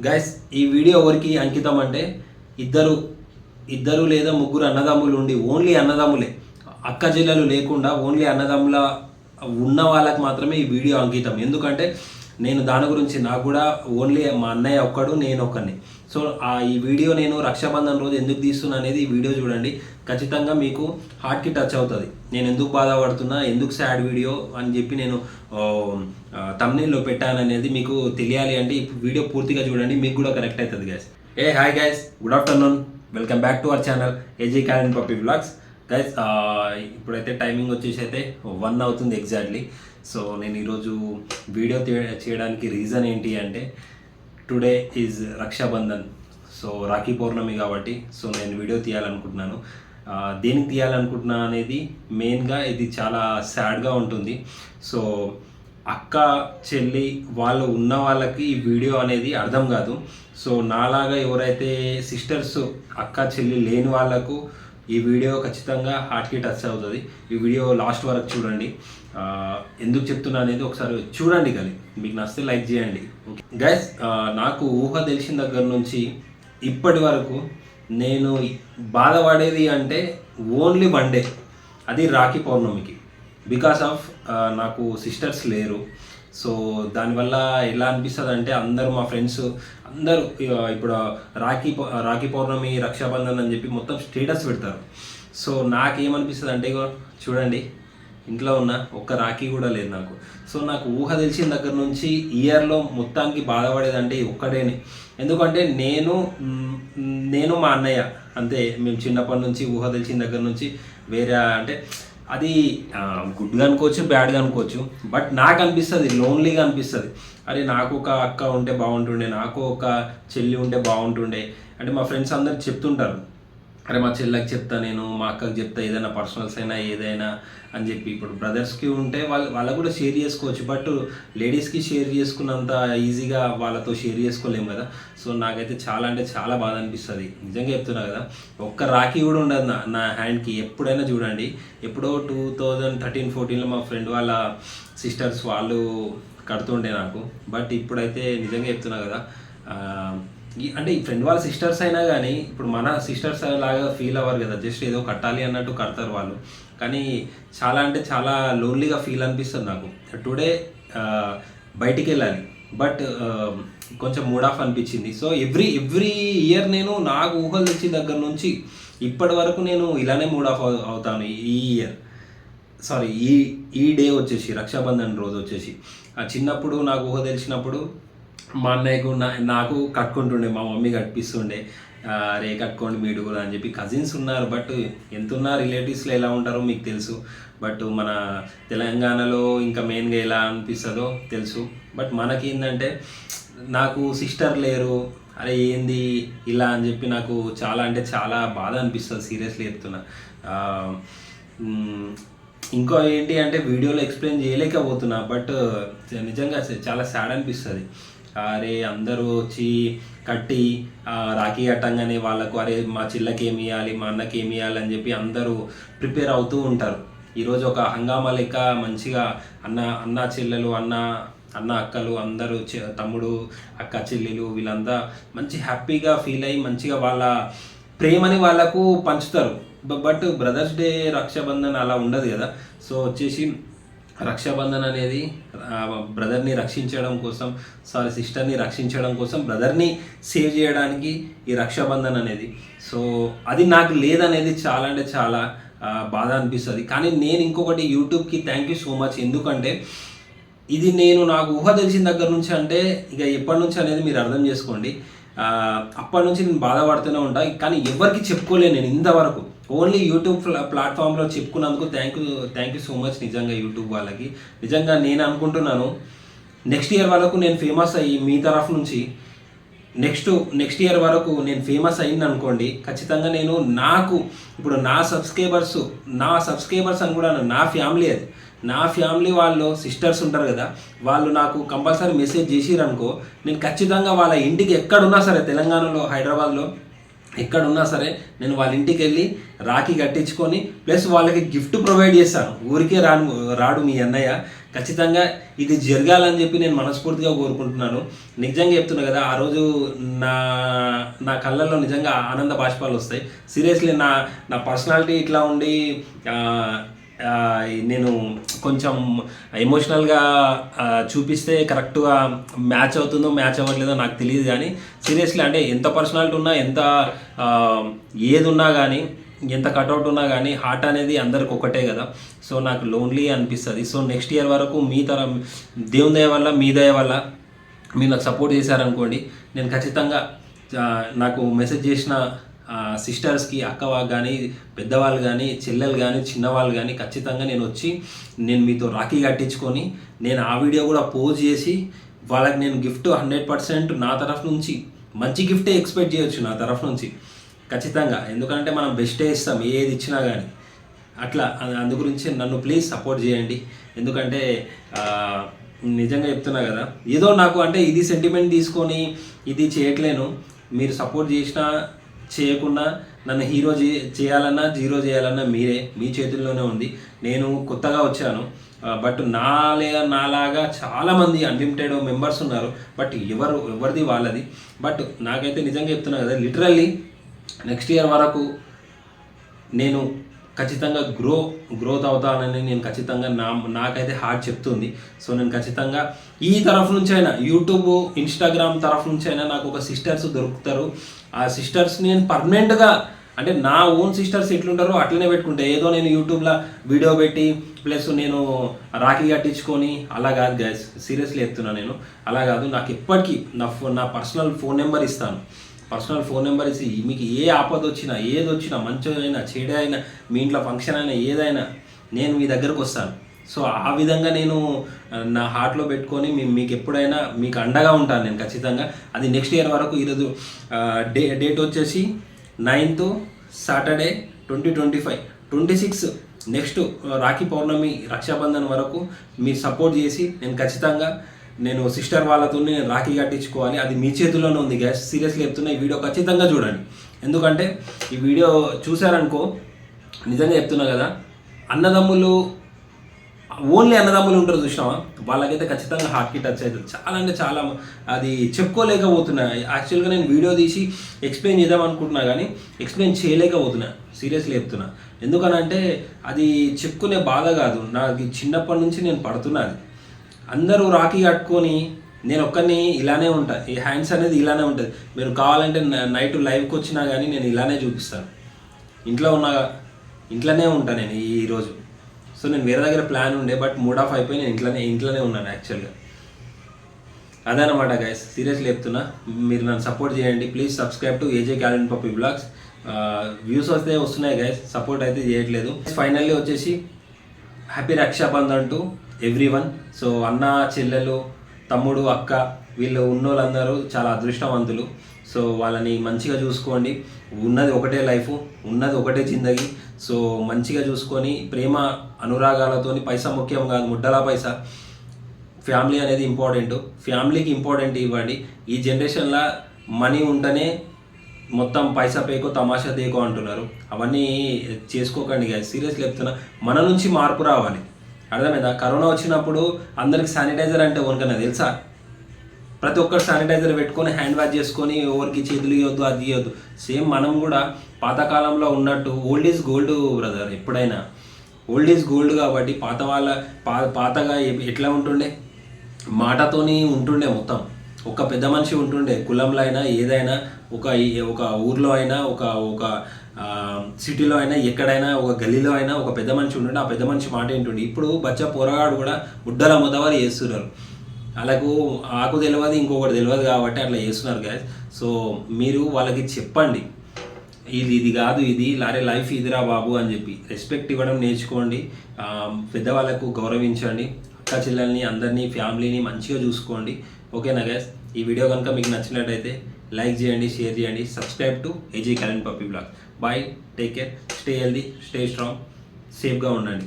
Guys ఈ video ఎవరికి అంకితం అంటే ఇద్దరు ఇద్దరు లేదా ముగ్గురు అన్నదమ్ములు ఉండి ఓన్లీ అన్నదమ్ములే, అక్క చెల్లెలు లేకుండా ఓన్లీ అన్నదమ్ముల ఉన్న వాళ్ళకి మాత్రమే ఈ వీడియో అంకితం. ఎందుకంటే నేను దాని గురించి నాకు కూడా ఓన్లీ మా అన్నయ్య ఒక్కడు, నేను ఒక్కడిని. సో ఈ వీడియో నేను రక్షాబంధన్ రోజు ఎందుకు తీస్తున్నా అనేది ఈ వీడియో చూడండి. ఖచ్చితంగా మీకు హార్ట్కి టచ్ అవుతుంది. నేను ఎందుకు బాధపడుతున్నా, ఎందుకు సాడ్ వీడియో అని చెప్పి నేను తమ్నైల్లో పెట్టాననేది మీకు తెలియాలి అంటే ఈ వీడియో పూర్తిగా చూడండి, మీకు కూడా కనెక్ట్ అవుతుంది guys. Hi guys, good afternoon, welcome back to our channel AG Karen puppy vlogs. Guys ఇప్పుడైతే టైమింగ్ వచ్చేసి అయితే 1 అవుతుంది ఎగ్జాక్ట్లీ. సో నేను ఈరోజు వీడియో చేయడానికి రీజన్ ఏంటి అంటే today is Rakshabandhan. So Rakhi Pournami కాబట్టి సో నేను వీడియో తీయాలనుకుంటున్నాను. దేనికి తీయాలనుకుంటున్నా అనేది మెయిన్గా ఇది చాలా సాడ్గా ఉంటుంది. సో అక్క చెల్లి వాళ్ళు ఉన్న వాళ్ళకి ఈ వీడియో అనేది అర్థం కాదు. సో నాలాగా ఎవరైతే సిస్టర్స్ అక్క చెల్లి లేని వాళ్ళకు ఈ వీడియో ఖచ్చితంగా హార్ట్కి టచ్ అవుతుంది. ఈ వీడియో లాస్ట్ వరకు చూడండి. ఎందుకు చెప్తున్నా అనేది ఒకసారి చూడండి, కానీ మీకు నచ్చితే లైక్ చేయండి. ఓకే గైస్, నాకు ఊహ తెలిసిన దగ్గర నుంచి ఇప్పటి వరకు నేను బాధపడేది అంటే ఓన్లీ 1 డే, అది రాఖీ పౌర్ణమికి. బికాస్ ఆఫ్ నాకు సిస్టర్స్ లేరు. సో దానివల్ల ఎలా అనిపిస్తుంది అంటే అందరూ మా ఫ్రెండ్స్ అందరూ ఇప్పుడు రాఖీ పౌర్ణమి రక్షాబంధన్ అని చెప్పి మొత్తం స్టేటస్ పెడతారు. సో నాకేమనిపిస్తుంది అంటే చూడండి, ఇంట్లో ఉన్న ఒక్క రాఖీ కూడా లేదు నాకు. సో నాకు ఊహ తెలిసిన దగ్గర నుంచి ఇయర్లో మొత్తానికి బాధపడేదంటే ఒక్కడేనే. ఎందుకంటే నేను మా అన్నయ్య అంతే, మేము చిన్నప్పటి నుంచి ఊహ తెలిసిన దగ్గర నుంచి వేరే అంటే అది గుడ్గా అనుకోవచ్చు, బ్యాడ్గా అనుకోవచ్చు, బట్ నాకు అనిపిస్తుంది లోన్లీగా అనిపిస్తుంది. అరే నాకు ఒక అక్క ఉంటే బాగుంటుండే, నాకు ఒక చెల్లి ఉంటే బాగుంటుండే. అంటే మా ఫ్రెండ్స్ అందరు చెప్తుంటారు, అరే మా చెల్లెకి చెప్తా, నేను మా అక్కకి చెప్తా, ఏదైనా పర్సనల్స్ అయినా ఏదైనా అని చెప్పి. ఇప్పుడు బ్రదర్స్కి ఉంటే వాళ్ళకు కూడా షేర్ చేసుకోవచ్చు, బట్ లేడీస్కి షేర్ చేసుకున్నంత ఈజీగా వాళ్ళతో షేర్ చేసుకోలేము కదా. సో నాకైతే చాలా అంటే చాలా బాధ అనిపిస్తుంది, నిజంగా చెప్తున్నా కదా. ఒక్క రాఖీ కూడా ఉండదు నా హ్యాండ్కి. ఎప్పుడైనా చూడండి, ఎప్పుడో 2013-14లో మా ఫ్రెండ్ వాళ్ళ సిస్టర్స్ వాళ్ళు కడుతుండే నాకు. బట్ ఇప్పుడైతే నిజంగా చెప్తున్నా కదా, అంటే ఈ ఫ్రెండ్ వాళ్ళ సిస్టర్స్ అయినా కానీ ఇప్పుడు మన సిస్టర్స్ లాగా ఫీల్ అవ్వరు కదా, జస్ట్ ఏదో కట్టాలి అన్నట్టు కడతారు వాళ్ళు. కానీ చాలా అంటే చాలా లోన్లీగా ఫీల్ అనిపిస్తుంది నాకు. టుడే బయటికి వెళ్ళాలి, బట్ కొంచెం మూడ్ ఆఫ్ అనిపించింది. సో ఎవ్రీ ఇయర్ నేను నాకు ఊహలు తెచ్చిన దగ్గర నుంచి ఇప్పటి వరకు నేను ఇలానే మూడ్ ఆఫ్ అవుతాను. ఈ ఇయర్ సారీ ఈ డే వచ్చేసి రక్షాబంధన్ రోజు వచ్చేసి చిన్నప్పుడు నాకు ఊహ తెలిసినప్పుడు మా అన్నయ్యకు నాకు కట్టుకుంటుండే, మా మమ్మీ కట్టిస్తుండే. రే కట్టుకోండి మీరు కూడా అని చెప్పి. కజిన్స్ ఉన్నారు, బట్ ఎంతున్నా రిలేటివ్స్లో ఎలా ఉంటారో మీకు తెలుసు. బట్ మన తెలంగాణలో ఇంకా మెయిన్గా ఎలా అనిపిస్తుందో తెలుసు. బట్ మనకి ఏంటంటే నాకు సిస్టర్ లేరు, అరే ఏంది ఇలా అని చెప్పి నాకు చాలా అంటే చాలా బాధ అనిపిస్తుంది, సీరియస్లీ చెప్తున్నా. ఇంకో ఏంటి అంటే వీడియోలో ఎక్స్ప్లెయిన్ చేయలేకపోతున్నా, బట్ నిజంగా చాలా సాడ్ అనిపిస్తుంది. అరే అందరూ వచ్చి కట్టి రాఖీ కట్టంగానే వాళ్ళకు అరే మా చెల్లెకి ఏమి ఇవ్వాలి, మా అన్నకి ఏమి ఇవ్వాలి అని చెప్పి అందరూ ప్రిపేర్ అవుతూ ఉంటారు. ఈరోజు ఒక హంగామా లెక్క మంచిగా అన్న చెల్లెలు అన్న అక్కలు అందరూ తమ్ముడు అక్క చెల్లెలు వీళ్ళంతా మంచి హ్యాపీగా ఫీల్ అయ్యి మంచిగా వాళ్ళ ప్రేమని వాళ్ళకు పంచుతారు. బట్ బ్రదర్స్ డే రక్షాబంధన్ అలా ఉండదు కదా. సో వచ్చేసి రక్షాబంధన్ అనేది బ్రదర్ని రక్షించడం కోసం, సిస్టర్ని రక్షించడం కోసం, బ్రదర్ని సేవ్ చేయడానికి ఈ రక్షాబంధన్ అనేది. సో అది నాకు లేదనేది చాలా అంటే చాలా బాధ అనిపిస్తుంది. కానీ నేను ఇంకొకటి యూట్యూబ్కి థ్యాంక్ యూ సో మచ్. ఎందుకంటే ఇది నేను నాకు ఊహ తెలిసిన దగ్గర నుంచి అంటే ఇక ఎప్పటి నుంచి అనేది మీరు అర్థం చేసుకోండి. అప్పటి నుంచి నేను బాధపడుతూనే ఉంటా, కానీ ఎవరికి చెప్పుకోలేను నేను ఇంతవరకు. ఓన్లీ యూట్యూబ్ ప్లాట్ఫామ్లో చెప్పుకున్నందుకు థ్యాంక్ యూ సో మచ్ నిజంగా యూట్యూబ్ వాళ్ళకి. నిజంగా నేను అనుకుంటున్నాను నెక్స్ట్ ఇయర్ వరకు నేను ఫేమస్ అయ్యి మీ తరఫు నుంచి నెక్స్ట్ ఇయర్ వరకు నేను ఫేమస్ అయ్యింది అనుకోండి, ఖచ్చితంగా నేను నాకు ఇప్పుడు నా సబ్స్క్రైబర్స్ అని కూడా నా ఫ్యామిలీ, అది నా ఫ్యామిలీ వాళ్ళు సిస్టర్స్ ఉంటారు కదా, వాళ్ళు నాకు కంపల్సరీ మెసేజ్ చేసిరనుకో, నేను ఖచ్చితంగా వాళ్ళ ఇంటికి ఎక్కడున్నా సరే, తెలంగాణలో హైదరాబాద్లో ఎక్కడున్నా సరే నేను వాళ్ళ ఇంటికి వెళ్ళి రాఖీ కట్టించుకొని ప్లస్ వాళ్ళకి గిఫ్ట్ ప్రొవైడ్ చేస్తాను. ఊరికే రాడు మీ అన్నయ్య, ఖచ్చితంగా ఇది జరగాలని చెప్పి నేను మనస్ఫూర్తిగా కోరుకుంటున్నాను. నిజంగా చెప్తున్నా కదా, ఆ రోజు నా నా కళ్ళల్లో నిజంగా ఆనంద బాష్పాలు వస్తాయి. సీరియస్లీ నా నా పర్సనాలిటీ ఇట్లా ఉండి నేను కొంచెం ఎమోషనల్గా చూపిస్తే కరెక్ట్గా మ్యాచ్ అవుతుందో మ్యాచ్ అవ్వట్లేదో నాకు తెలియదు. కానీ సీరియస్లీ అంటే ఎంత పర్సనాలిటీ ఉన్నా, ఎంత ఏది ఉన్నా కానీ, ఎంత కట్అవుట్ ఉన్నా కానీ హార్ట్ అనేది అందరికి ఒకటే కదా. సో నాకు లోన్లీ అనిపిస్తుంది. సో నెక్స్ట్ ఇయర్ వరకు మీ తరం దేవుని దయ వల్ల, మీ దయ వల్ల మీరు నాకు సపోర్ట్ చేశారనుకోండి, నేను ఖచ్చితంగా నాకు మెసేజ్ చేసిన సిస్టర్స్కి, అక్క కానీ, పెద్దవాళ్ళు కానీ, చెల్లెలు కానీ, చిన్నవాళ్ళు కానీ ఖచ్చితంగా నేను వచ్చి నేను మీతో రాఖీ కట్టించుకొని నేను ఆ వీడియో కూడా పోస్ట్ చేసి వాళ్ళకి నేను గిఫ్ట్ 100% నా తరఫు నుంచి మంచి గిఫ్టే ఎక్స్పెక్ట్ చేయొచ్చు నా తరఫు నుంచి ఖచ్చితంగా. ఎందుకంటే మనం బెస్టే ఇస్తాం ఏది ఇచ్చినా కానీ. అట్లా అందు గురించి నన్ను ప్లీజ్ సపోర్ట్ చేయండి. ఎందుకంటే నిజంగా చెప్తున్నా కదా, ఏదో నాకు అంటే ఇది సెంటిమెంట్ తీసుకొని ఇది చేయట్లేను. మీరు సపోర్ట్ చేసినా చేయకుండా నన్ను హీరో చేయాలన్నా జీరో చేయాలన్నా మీరే, మీ చేతుల్లోనే ఉంది. నేను కొత్తగా వచ్చాను, బట్ నాలాగా చాలామంది అన్లిమిటెడ్ మెంబర్స్ ఉన్నారు. బట్ ఎవరిది వాళ్ళది. బట్ నాకైతే నిజంగా చెప్తున్నా కదా, లిటరల్లీ నెక్స్ట్ ఇయర్ వరకు నేను ఖచ్చితంగా గ్రోత్ అవుతానని నేను ఖచ్చితంగా నాకైతే హార్ట్ చెప్తుంది. సో నేను ఖచ్చితంగా ఈ తరఫు నుంచి అయినా, యూట్యూబ్ ఇన్స్టాగ్రామ్ తరఫు నుంచి అయినా నాకు ఒక సిస్టర్స్ దొరుకుతారు. ఆ సిస్టర్స్ని నేను పర్మనెంట్గా అంటే నా ఓన్ సిస్టర్స్ ఎట్లుంటారో అట్లనే పెట్టుకుంటే, ఏదో నేను యూట్యూబ్లో వీడియో పెట్టి ప్లస్ నేను రాఖీ కట్టించుకొని అలా కాదు గైస్. సీరియస్లీ చెప్తున్నా, నేను అలా కాదు. నాకు ఎప్పటికీ నా పర్సనల్ ఫోన్ నెంబర్ ఇస్తాను. పర్సనల్ ఫోన్ నెంబర్ ఇచ్చి మీకు ఏ ఆపద వచ్చినా, ఏది వచ్చినా, మంచిదైనా చెడైనా, మీ ఇంట్లో ఫంక్షన్ అయినా ఏదైనా నేను మీ దగ్గరకు వస్తాను. సో ఆ విధంగా నేను నా హార్ట్లో పెట్టుకొని మీకు ఎప్పుడైనా మీకు అండగా ఉంటాను నేను ఖచ్చితంగా. అది నెక్స్ట్ ఇయర్ వరకు. ఈరోజు డేట్ వచ్చేసి 9th సాటర్డే 2025, 26 నెక్స్ట్ రాఖీ పౌర్ణమి, రక్షాబంధన్ వరకు మీరు సపోర్ట్ చేసి నేను ఖచ్చితంగా నేను సిస్టర్ వాళ్ళతో నేను రాఖీ కట్టించుకోవాలి. అది మీ చేతుల్లోనే ఉంది గ్యాస్. సీరియస్లీ చెప్తున్నా, ఈ వీడియో ఖచ్చితంగా చూడండి. ఎందుకంటే ఈ వీడియో చూసారనుకో, నిజంగా చెప్తున్నా కదా, అన్నదమ్ములు ఓన్లీ అన్నదమ్ములు ఉంటారు చూసినావా, వాళ్ళకైతే ఖచ్చితంగా హార్ట్కి టచ్ అవుతుంది. చాలా అంటే చాలా అది చెప్పుకోలేకపోతున్నా. యాక్చువల్గా నేను వీడియో తీసి ఎక్స్ప్లెయిన్ చేద్దాం అనుకుంటున్నా కానీ ఎక్స్ప్లెయిన్ చేయలేకపోతున్నా. సీరియస్లీ చెప్తున్నా. ఎందుకనంటే అది చెప్పుకునే బాధ కాదు, నాకు చిన్నప్పటి నుంచి నేను పడుతున్నా. అది అందరూ రాఖీ కట్టుకొని నేను ఒక్కరిని ఇలానే ఉంటా. ఈ హ్యాండ్స్ అనేది ఇలానే ఉంటుంది. మీరు కావాలంటే నైట్ లైవ్కి వచ్చినా కానీ నేను ఇలానే చూపిస్తాను. ఇంట్లోనే ఉంటాను నేను ఈరోజు. సో నేను వేరే దగ్గర ప్లాన్ ఉండే, బట్ మూడ్ ఆఫ్ అయిపోయి నేను ఇంట్లోనే ఉన్నాను యాక్చువల్గా. అదనమాట గైస్. సీరియస్లీ చెప్తున్నా, మీరు నన్ను సపోర్ట్ చేయండి ప్లీజ్. సబ్స్క్రైబ్ టు ఏజే క్యాలెండ్ పప్పీ బ్లాగ్స్. వ్యూస్ వస్తే వస్తున్నాయి గైస్, సపోర్ట్ అయితే చేయట్లేదు. ఫైనల్లీ వచ్చేసి happy Rakshabandhan to everyone. So అన్న, చెల్లెలు, తమ్ముడు, అక్క వీళ్ళు ఉన్నోళ్ళందరూ చాలా అదృష్టవంతులు. సో వాళ్ళని మంచిగా చూసుకోండి. ఉన్నది ఒకటే లైఫ్, ఉన్నది ఒకటే జిందగీ. సో మంచిగా చూసుకొని ప్రేమ అనురాగాలతోని, పైసా ముఖ్యం కాదు, ముడ్డలా పైసా, ఫ్యామిలీ అనేది ఇంపార్టెంట్. ఫ్యామిలీకి ఇంపార్టెంట్ ఇవ్వండి. ఈ జనరేషన్లో మనీ ఉంటేనే మొత్తం పైసా పేకో తమాషా దేకో అంటున్నారు. అవన్నీ చేసుకోకండి గాయ. సీరియస్లీ చెప్తున్నా, మన నుంచి మార్పు రావాలి. అర్థమైందా? కరోనా వచ్చినప్పుడు అందరికి శానిటైజర్ అంటే ఎవరికైనా తెలుసా? ప్రతి ఒక్కరు శానిటైజర్ పెట్టుకొని హ్యాండ్ వాష్ చేసుకొని ఎవరికి చేతులు ఇవ్వద్దు, అది ఇవ్వద్దు. సేమ్ మనం కూడా పాతకాలంలో ఉన్నట్టు ఓల్డ్ ఈజ్ గోల్డ్ బ్రదర్. ఎప్పుడైనా ఓల్డ్ ఈజ్ గోల్డ్. కాబట్టి పాతగా ఎట్లా ఉంటుండే, మాటతోని ఉంటుండే. మొత్తం ఒక పెద్ద మనిషి ఉంటుండే, కులంలో అయినా ఏదైనా, ఒక ఊర్లో అయినా, ఒక సిటీలో అయినా, ఎక్కడైనా, ఒక గల్లీలో అయినా ఒక పెద్ద మనిషి ఉంటుండే. ఆ పెద్ద మనిషి మాట ఏంటుండే. ఇప్పుడు బచ్చా పోరగాడు కూడా ముడ్డల ముద్దవారు చేస్తున్నారు. వాళ్ళకు ఆకు తెలియదు, ఇంకొకటి తెలియదు కాబట్టి అట్లా చేస్తున్నారు గ్యాస్. సో మీరు వాళ్ళకి చెప్పండి, ఇది కాదు, ఇది లారే లైఫ్ ఇదిరా బాబు అని చెప్పి రెస్పెక్ట్ ఇవ్వడం నేర్చుకోండి. పెద్దవాళ్ళకు గౌరవించండి. అక్క చెల్లెల్ని, అందరినీ, ఫ్యామిలీని మంచిగా చూసుకోండి. ఓకేనా గ్యాస్? ఈ వీడియో కనుక మీకు నచ్చినట్టయితే లైక్ చేయండి, షేర్ చేయండి. సబ్స్క్రైబ్ టు ఏజే క్యాలెండ్ puppy vlog. Bye, take care, stay healthy, stay strong, సేఫ్గా ఉండండి.